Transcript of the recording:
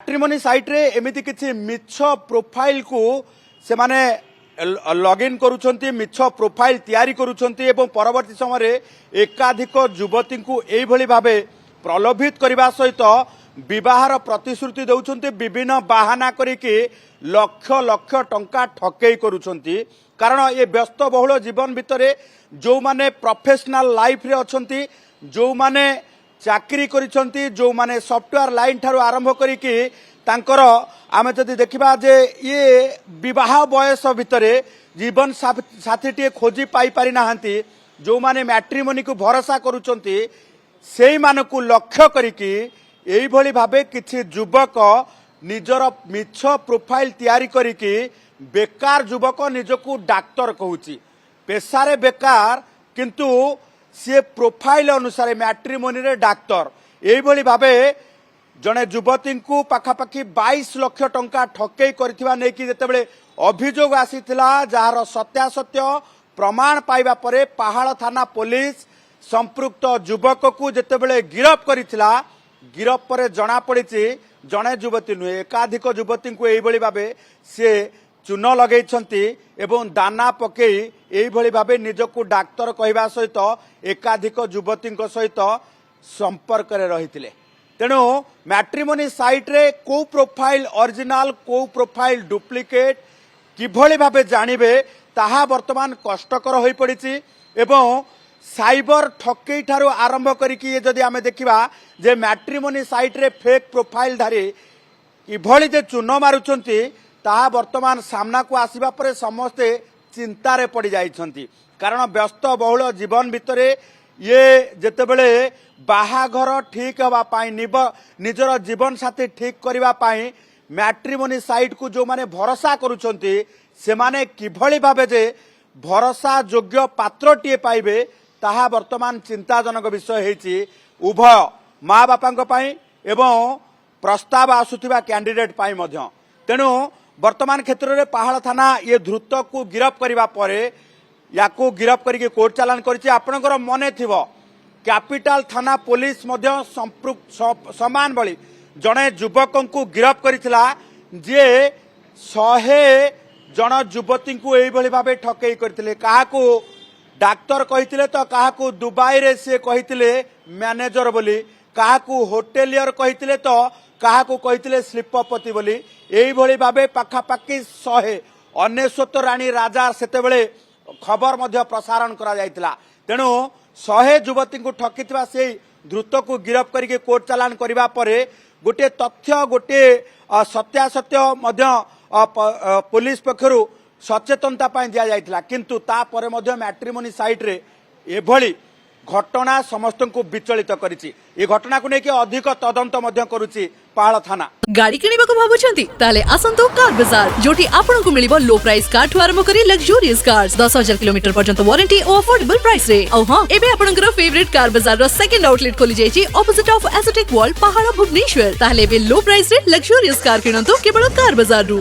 Matrimony site रे एमिति किछि मिछ प्रोफाइल को से माने लॉगिन करूछंती मिछ प्रोफाइल तैयारी करूछंती एवं परवर्ती समय रे एकाधिक युवती को एई भली भाबे प्रलोभित करबा सहित विवाहर प्रतिश्रुति दउछंती विभिन्न बहाना करिके लक्ष लक्ष टंका ठकेई करूछंती। कारण ये व्यस्त बहुल जीवन भितरे जो माने प्रोफेशनल लाइफ रे अछंती जो माने चाकरी करिसंती जो माने सॉफ्टवेयर लाइन ठारू आरंभ करिके तांकर आमे जदि देखिबा जे ये विवाह बयस भितरे जीवन साथी टे खोजी पाई पारि नाहंती जो माने मैट्रिमोनी को भरोसा करूचंती सेई मानकु लक्ष्य करिके एई भली भाबे किछि युवक निजर मिछ प्रोफाइल तैयारी करिके बेकार युवक निजकु डाक्टर कहूची पेशारे बेकार किंतु सी प्रोफाइल अनुसार मैट्रिमोनी रे डाक्तर एई भली भाबे जड़े युवती को पाखापाखि 22 लाख टंका ठकेई करथिबा नै कि जेतेबेले अभियोग आसीथिला जार सत्यासत्य प्रमाण पाइबा परे पहाड़ थाना पुलिस संपृक्त युवक को जेतेबेले गिरफ करिथिला गिरफ परे जना पड़िछि जड़े युवती नुहे एकाधिक युवती को एई भली भाबे से चून लगेइछंती एवं दाना पकई एई भली भाबे निजको डाक्तर कहवा सहित एकाधिक युवती सहित संपर्क रे रहिथिले। तेणु मैट्रिमोनी साइट रे को प्रोफाइल ओरिजिनल को प्रोफाइल डुप्लिकेट किभली भाबे जानिबे ताहा वर्तमान कष्टकर होई पड़िछि एवं साइबर ठकेई ठारू आरंभ करिकि ये जदि आमे देखिबा जे मैट्रिमोनी साइट रे फेक प्रोफाइल धारी किभली जे चून मारुचंती ताहा वर्तमान सामना को आसीबा परे समस्ते चिंतारे पड़ी जाइछंती। कारण व्यस्त बहुल जीवन भितरे ये जेतेबेले बाहाघर ठीक हवा पाई निजर जीवन साथी ठीक करबा पाई मैट्रिमोनी साइट को जो माने भरोसा करूछंती से माने किभली भाबे जे भरोसा योग्य पात्रटीए पाइबे ताहा वर्तमान चिंताजनक विषय हेछि उभय माँ बापांक पाई एवं प्रस्ताव आसुथिबा कैंडिडेट पाई मध्य। तेणु वर्तमान क्षेत्र में पहाड़ थाना ये द्रुत को गिरफ करबा परे याकू गिरफ करके कोर्ट चालान करिछि। आपनकर मने थिबो कैपिटल थाना पुलिस मध्य समान बली जड़े युवक को गिरफ करिथिला जे 100 जन युवती को एई भली भाबे ठकेई करथिले काहाकू डाक्तर कहिथिले तो काहाकू दुबई रे से कहिथिले मैनेजर बोली काहाकू होटेलियर कहिथिले तो काहाकू कहिथिले स्लीपपति बोली एई भली भाबे पाखापाखि 100 अनेश्वत रानी राजा सेतेबेले खबर मध्य प्रसारण करा जायतिला। तेणु 100 युवती को ठकिथिबा से द्रुत को गिरफ करके कोर्ट चालान करबा परे गोटे तथ्य गोटे सत्यासत्य मध्य पुलिस पक्षरु सचेतनता पाई दिया जायतिला किंतु ता परे मध्य मैट्रिमोनी साइट रे एभली घटना समस्त को विचलित करिछि। ए घटना को लेके अधिक तदंत मध्य करुछि पहाड़ थाना। गाड़ी किनिबाको भाबुछंती ताले आसंतो कार बाजार जोटी आपनको मिलिबो लो प्राइस कार ठु आरंभ करी लग्जरियस कार्स 10,000 किलोमीटर पर्यंत वारंटी और अफोर्डेबल प्राइस रे। औ हां एबे आपनकर फेवरेट कार बाजार रो सेकंड आउटलेट खोली जायछि ऑपोजिट ऑफ एस्थेटिक वर्ल्ड पहाड़ भुवनेश्वर। ताले एबे लो प्राइस रे लग्जरियस कार किनंतो केवल कार बाजार रु।